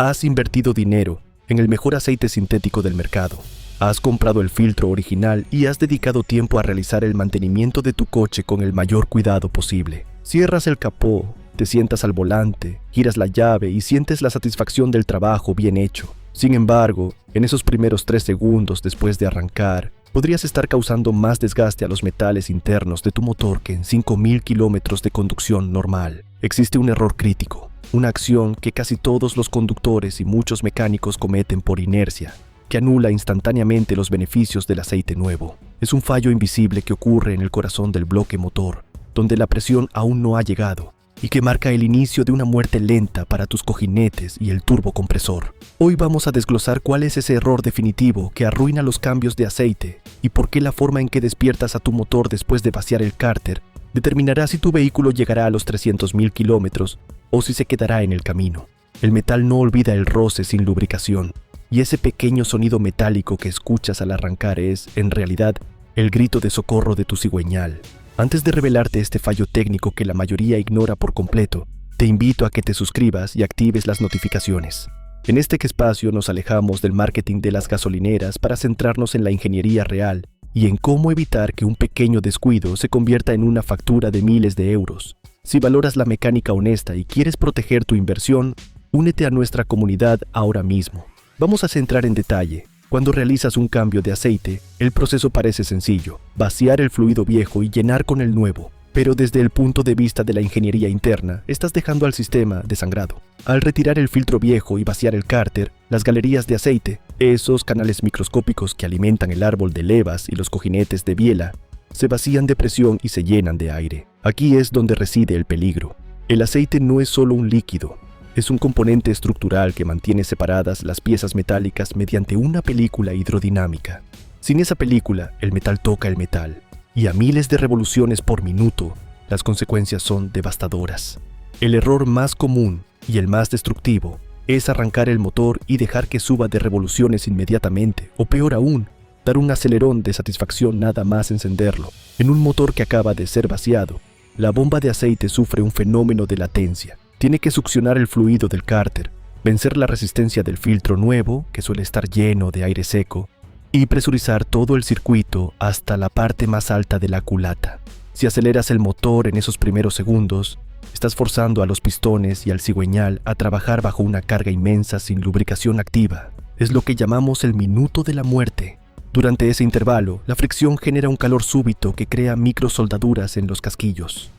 Has invertido dinero en el mejor aceite sintético del mercado. Has comprado el filtro original y has dedicado tiempo a realizar el mantenimiento de tu coche con el mayor cuidado posible. Cierras el capó, te sientas al volante, giras la llave y sientes la satisfacción del trabajo bien hecho. Sin embargo, en esos primeros 3 segundos después de arrancar, podrías estar causando más desgaste a los metales internos de tu motor que en 5.000 kilómetros de conducción normal. Existe un error crítico. Una acción que casi todos los conductores y muchos mecánicos cometen por inercia, que anula instantáneamente los beneficios del aceite nuevo. Es un fallo invisible que ocurre en el corazón del bloque motor, donde la presión aún no ha llegado, y que marca el inicio de una muerte lenta para tus cojinetes y el turbocompresor. Hoy vamos a desglosar cuál es ese error definitivo que arruina los cambios de aceite y por qué la forma en que despiertas a tu motor después de vaciar el cárter determinará si tu vehículo llegará a los 300.000 kilómetros o si se quedará en el camino. El metal no olvida el roce sin lubricación, y ese pequeño sonido metálico que escuchas al arrancar es, en realidad, el grito de socorro de tu cigüeñal. Antes de revelarte este fallo técnico que la mayoría ignora por completo, te invito a que te suscribas y actives las notificaciones. En este espacio nos alejamos del marketing de las gasolineras para centrarnos en la ingeniería real y en cómo evitar que un pequeño descuido se convierta en una factura de miles de euros. Si valoras la mecánica honesta y quieres proteger tu inversión, únete a nuestra comunidad ahora mismo. Vamos a centrar en detalle. Cuando realizas un cambio de aceite, el proceso parece sencillo: vaciar el fluido viejo y llenar con el nuevo. Pero desde el punto de vista de la ingeniería interna, estás dejando al sistema desangrado. Al retirar el filtro viejo y vaciar el cárter, las galerías de aceite, esos canales microscópicos que alimentan el árbol de levas y los cojinetes de biela, se vacían de presión y se llenan de aire. Aquí es donde reside el peligro. El aceite no es solo un líquido, es un componente estructural que mantiene separadas las piezas metálicas mediante una película hidrodinámica. Sin esa película, el metal toca el metal, y a miles de revoluciones por minuto, las consecuencias son devastadoras. El error más común y el más destructivo es arrancar el motor y dejar que suba de revoluciones inmediatamente, o peor aún, dar un acelerón de satisfacción nada más encenderlo. En un motor que acaba de ser vaciado, la bomba de aceite sufre un fenómeno de latencia. Tiene que succionar el fluido del cárter, vencer la resistencia del filtro nuevo, que suele estar lleno de aire seco, y presurizar todo el circuito hasta la parte más alta de la culata. Si aceleras el motor en esos primeros segundos, estás forzando a los pistones y al cigüeñal a trabajar bajo una carga inmensa sin lubricación activa. Es lo que llamamos el minuto de la muerte. Durante ese intervalo, la fricción genera un calor súbito que crea microsoldaduras en los casquillos.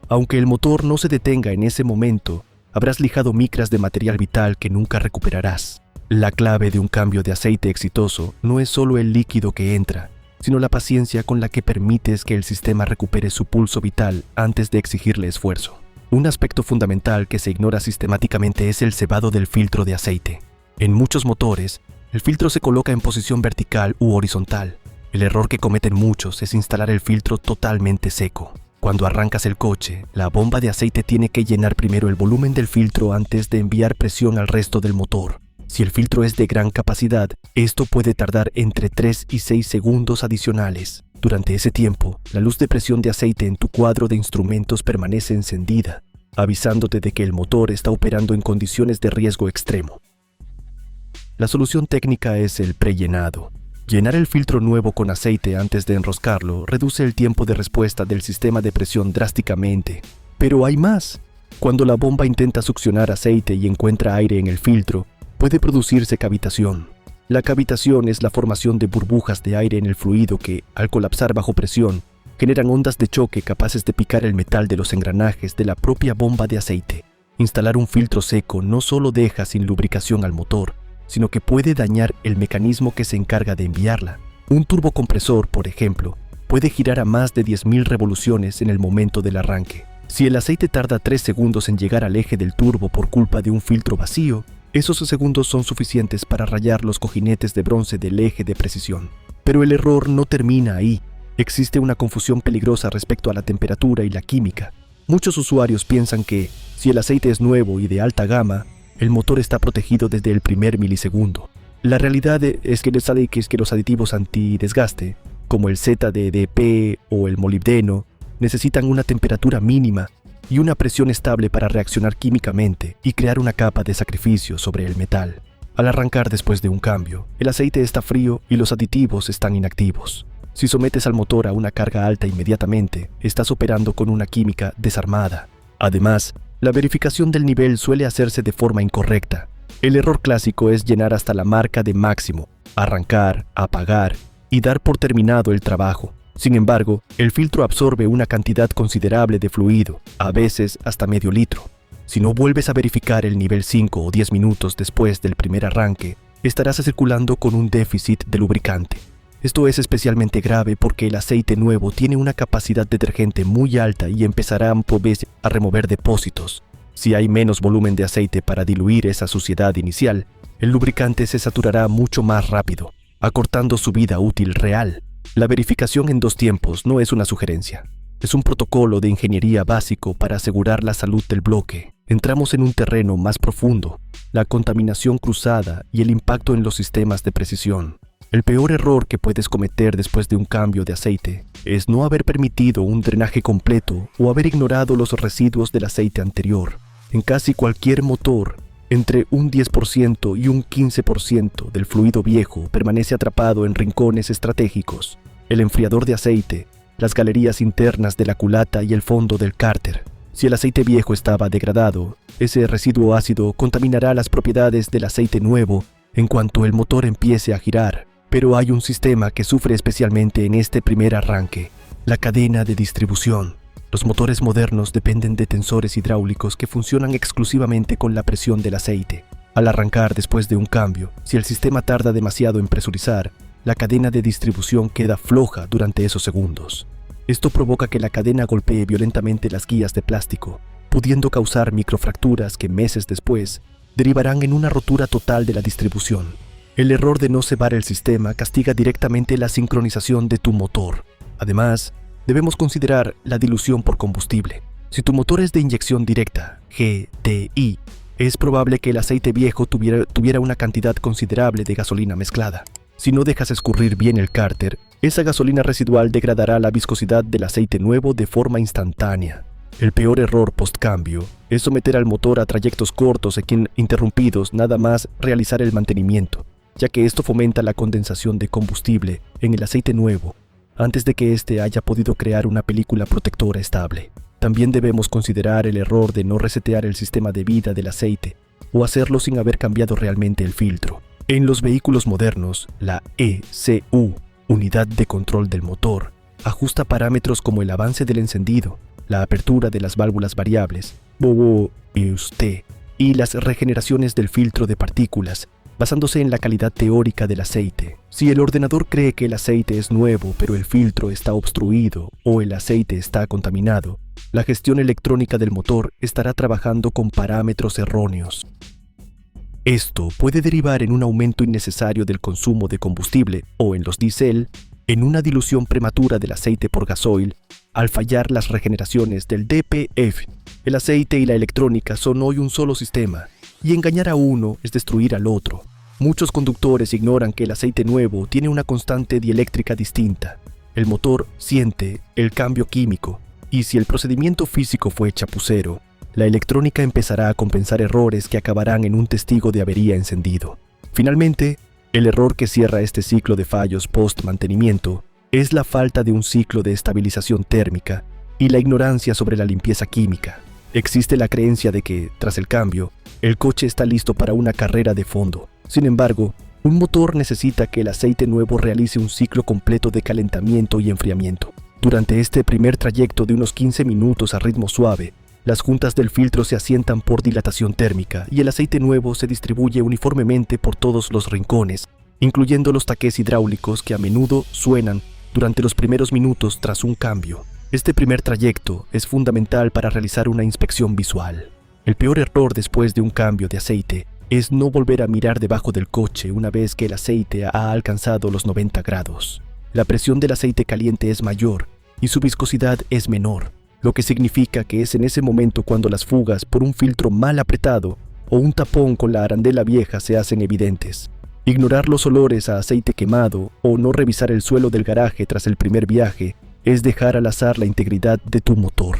Aunque el motor no se detenga en ese momento, habrás lijado micras de material vital que nunca recuperarás. La clave de un cambio de aceite exitoso no es solo el líquido que entra, sino la paciencia con la que permites que el sistema recupere su pulso vital antes de exigirle esfuerzo. Un aspecto fundamental que se ignora sistemáticamente es el cebado del filtro de aceite. En muchos motores, el filtro se coloca en posición vertical u horizontal. El error que cometen muchos es instalar el filtro totalmente seco. Cuando arrancas el coche, la bomba de aceite tiene que llenar primero el volumen del filtro antes de enviar presión al resto del motor. Si el filtro es de gran capacidad, esto puede tardar entre 3 y 6 segundos adicionales. Durante ese tiempo, la luz de presión de aceite en tu cuadro de instrumentos permanece encendida, avisándote de que el motor está operando en condiciones de riesgo extremo. La solución técnica es el prellenado. Llenar el filtro nuevo con aceite antes de enroscarlo reduce el tiempo de respuesta del sistema de presión drásticamente. Pero hay más. Cuando la bomba intenta succionar aceite y encuentra aire en el filtro, puede producirse cavitación. La cavitación es la formación de burbujas de aire en el fluido que, al colapsar bajo presión, generan ondas de choque capaces de picar el metal de los engranajes de la propia bomba de aceite. Instalar un filtro seco no solo deja sin lubricación al motor, sino que puede dañar el mecanismo que se encarga de enviarla. Un turbocompresor, por ejemplo, puede girar a más de 10.000 revoluciones en el momento del arranque. Si el aceite tarda 3 segundos en llegar al eje del turbo por culpa de un filtro vacío, esos segundos son suficientes para rayar los cojinetes de bronce del eje de precisión. Pero el error no termina ahí. Existe una confusión peligrosa respecto a la temperatura y la química. Muchos usuarios piensan que, si el aceite es nuevo y de alta gama, el motor está protegido desde el primer milisegundo. La realidad es que los aditivos antidesgaste, como el ZDDP o el molibdeno, necesitan una temperatura mínima y una presión estable para reaccionar químicamente y crear una capa de sacrificio sobre el metal. Al arrancar después de un cambio, el aceite está frío y los aditivos están inactivos. Si sometes al motor a una carga alta inmediatamente, estás operando con una química desarmada. Además, la verificación del nivel suele hacerse de forma incorrecta. El error clásico es llenar hasta la marca de máximo, arrancar, apagar y dar por terminado el trabajo. Sin embargo, el filtro absorbe una cantidad considerable de fluido, a veces hasta medio litro. Si no vuelves a verificar el nivel 5 o 10 minutos después del primer arranque, estarás circulando con un déficit de lubricante. Esto es especialmente grave porque el aceite nuevo tiene una capacidad detergente muy alta y empezará a remover depósitos. Si hay menos volumen de aceite para diluir esa suciedad inicial, el lubricante se saturará mucho más rápido, acortando su vida útil real. La verificación en 2 tiempos no es una sugerencia. Es un protocolo de ingeniería básico para asegurar la salud del bloque. Entramos en un terreno más profundo, la contaminación cruzada y el impacto en los sistemas de precisión. El peor error que puedes cometer después de un cambio de aceite es no haber permitido un drenaje completo o haber ignorado los residuos del aceite anterior. En casi cualquier motor, entre un 10% y un 15% del fluido viejo permanece atrapado en rincones estratégicos: el enfriador de aceite, las galerías internas de la culata y el fondo del cárter. Si el aceite viejo estaba degradado, ese residuo ácido contaminará las propiedades del aceite nuevo en cuanto el motor empiece a girar. Pero hay un sistema que sufre especialmente en este primer arranque: la cadena de distribución. Los motores modernos dependen de tensores hidráulicos que funcionan exclusivamente con la presión del aceite. Al arrancar después de un cambio, si el sistema tarda demasiado en presurizar, la cadena de distribución queda floja durante esos segundos. Esto provoca que la cadena golpee violentamente las guías de plástico, pudiendo causar microfracturas que meses después derivarán en una rotura total de la distribución. El error de no cebar el sistema castiga directamente la sincronización de tu motor. Además, debemos considerar la dilución por combustible. Si tu motor es de inyección directa, GDI, es probable que el aceite viejo tuviera una cantidad considerable de gasolina mezclada. Si no dejas escurrir bien el cárter, esa gasolina residual degradará la viscosidad del aceite nuevo de forma instantánea. El peor error post-cambio es someter al motor a trayectos cortos e interrumpidos nada más realizar el mantenimiento, ya que esto fomenta la condensación de combustible en el aceite nuevo antes de que éste haya podido crear una película protectora estable. También debemos considerar el error de no resetear el sistema de vida del aceite o hacerlo sin haber cambiado realmente el filtro. En los vehículos modernos, la ECU, Unidad de Control del Motor, ajusta parámetros como el avance del encendido, la apertura de las válvulas variables, y las regeneraciones del filtro de partículas, basándose en la calidad teórica del aceite. Si el ordenador cree que el aceite es nuevo pero el filtro está obstruido o el aceite está contaminado, la gestión electrónica del motor estará trabajando con parámetros erróneos. Esto puede derivar en un aumento innecesario del consumo de combustible o, en los diésel, en una dilución prematura del aceite por gasoil al fallar las regeneraciones del DPF. El aceite y la electrónica son hoy un solo sistema, y engañar a uno es destruir al otro. Muchos conductores ignoran que el aceite nuevo tiene una constante dieléctrica distinta. El motor siente el cambio químico, y si el procedimiento físico fue chapucero, la electrónica empezará a compensar errores que acabarán en un testigo de avería encendido. Finalmente, el error que cierra este ciclo de fallos post-mantenimiento es la falta de un ciclo de estabilización térmica y la ignorancia sobre la limpieza química. Existe la creencia de que, tras el cambio, el coche está listo para una carrera de fondo. Sin embargo, un motor necesita que el aceite nuevo realice un ciclo completo de calentamiento y enfriamiento. Durante este primer trayecto de unos 15 minutos a ritmo suave, las juntas del filtro se asientan por dilatación térmica y el aceite nuevo se distribuye uniformemente por todos los rincones, incluyendo los taqués hidráulicos que a menudo suenan durante los primeros minutos tras un cambio. Este primer trayecto es fundamental para realizar una inspección visual. El peor error después de un cambio de aceite es no volver a mirar debajo del coche una vez que el aceite ha alcanzado los 90 grados. La presión del aceite caliente es mayor y su viscosidad es menor, lo que significa que es en ese momento cuando las fugas por un filtro mal apretado o un tapón con la arandela vieja se hacen evidentes. Ignorar los olores a aceite quemado o no revisar el suelo del garaje tras el primer viaje es dejar al azar la integridad de tu motor.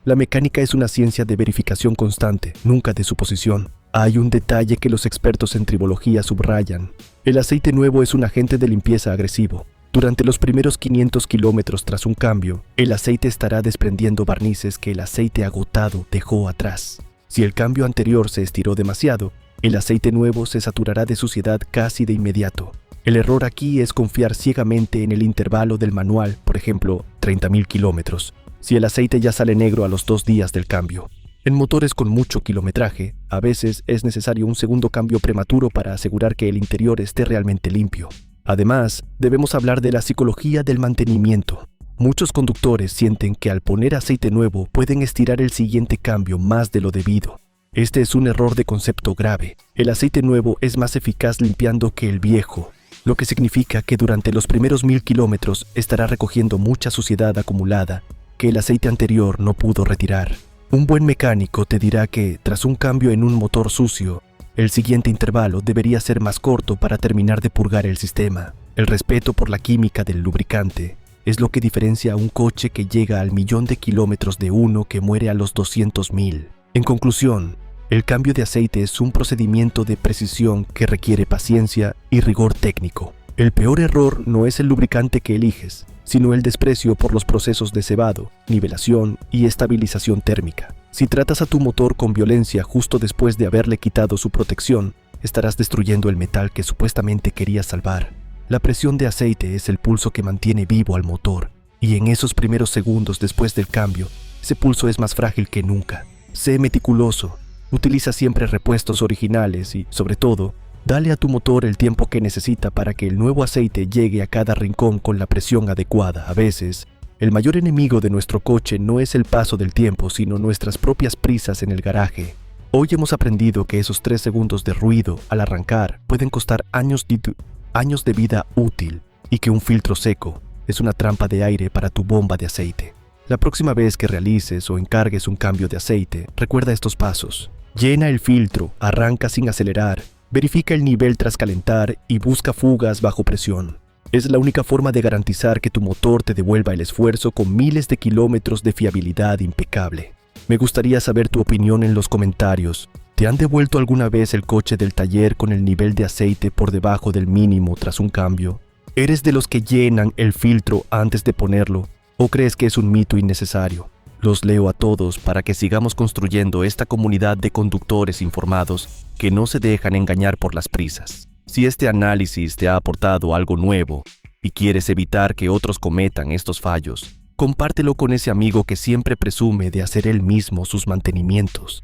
La mecánica es una ciencia de verificación constante, nunca de suposición. Hay un detalle que los expertos en tribología subrayan. El aceite nuevo es un agente de limpieza agresivo. Durante los primeros 500 kilómetros tras un cambio, el aceite estará desprendiendo barnices que el aceite agotado dejó atrás. Si el cambio anterior se estiró demasiado, el aceite nuevo se saturará de suciedad casi de inmediato. El error aquí es confiar ciegamente en el intervalo del manual, por ejemplo, 30.000 kilómetros, si el aceite ya sale negro a los 2 días del cambio. En motores con mucho kilometraje, a veces es necesario un segundo cambio prematuro para asegurar que el interior esté realmente limpio. Además, debemos hablar de la psicología del mantenimiento. Muchos conductores sienten que al poner aceite nuevo pueden estirar el siguiente cambio más de lo debido. Este es un error de concepto grave. El aceite nuevo es más eficaz limpiando que el viejo, lo que significa que durante los primeros 1000 kilómetros estará recogiendo mucha suciedad acumulada que el aceite anterior no pudo retirar. Un buen mecánico te dirá que, tras un cambio en un motor sucio, el siguiente intervalo debería ser más corto para terminar de purgar el sistema. El respeto por la química del lubricante es lo que diferencia a un coche que llega al 1.000.000 de kilómetros de uno que muere a los 200.000. En conclusión, el cambio de aceite es un procedimiento de precisión que requiere paciencia y rigor técnico. El peor error no es el lubricante que eliges, sino el desprecio por los procesos de cebado, nivelación y estabilización térmica. Si tratas a tu motor con violencia justo después de haberle quitado su protección, estarás destruyendo el metal que supuestamente querías salvar. La presión de aceite es el pulso que mantiene vivo al motor, y en esos primeros segundos después del cambio, ese pulso es más frágil que nunca. Sé meticuloso, utiliza siempre repuestos originales y, sobre todo, dale a tu motor el tiempo que necesita para que el nuevo aceite llegue a cada rincón con la presión adecuada. A veces, el mayor enemigo de nuestro coche no es el paso del tiempo, sino nuestras propias prisas en el garaje. Hoy hemos aprendido que esos 3 segundos de ruido al arrancar pueden costar años de vida útil y que un filtro seco es una trampa de aire para tu bomba de aceite. La próxima vez que realices o encargues un cambio de aceite, recuerda estos pasos. Llena el filtro, arranca sin acelerar, verifica el nivel tras calentar y busca fugas bajo presión. Es la única forma de garantizar que tu motor te devuelva el esfuerzo con miles de kilómetros de fiabilidad impecable. Me gustaría saber tu opinión en los comentarios. ¿Te han devuelto alguna vez el coche del taller con el nivel de aceite por debajo del mínimo tras un cambio? ¿Eres de los que llenan el filtro antes de ponerlo o crees que es un mito innecesario? Los leo a todos para que sigamos construyendo esta comunidad de conductores informados que no se dejan engañar por las prisas. Si este análisis te ha aportado algo nuevo y quieres evitar que otros cometan estos fallos, compártelo con ese amigo que siempre presume de hacer él mismo sus mantenimientos.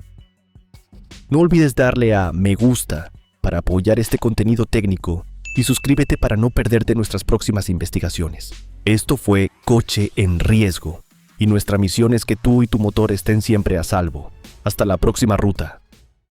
No olvides darle a me gusta para apoyar este contenido técnico y suscríbete para no perderte nuestras próximas investigaciones. Esto fue Coche en Riesgo y nuestra misión es que tú y tu motor estén siempre a salvo. Hasta la próxima ruta.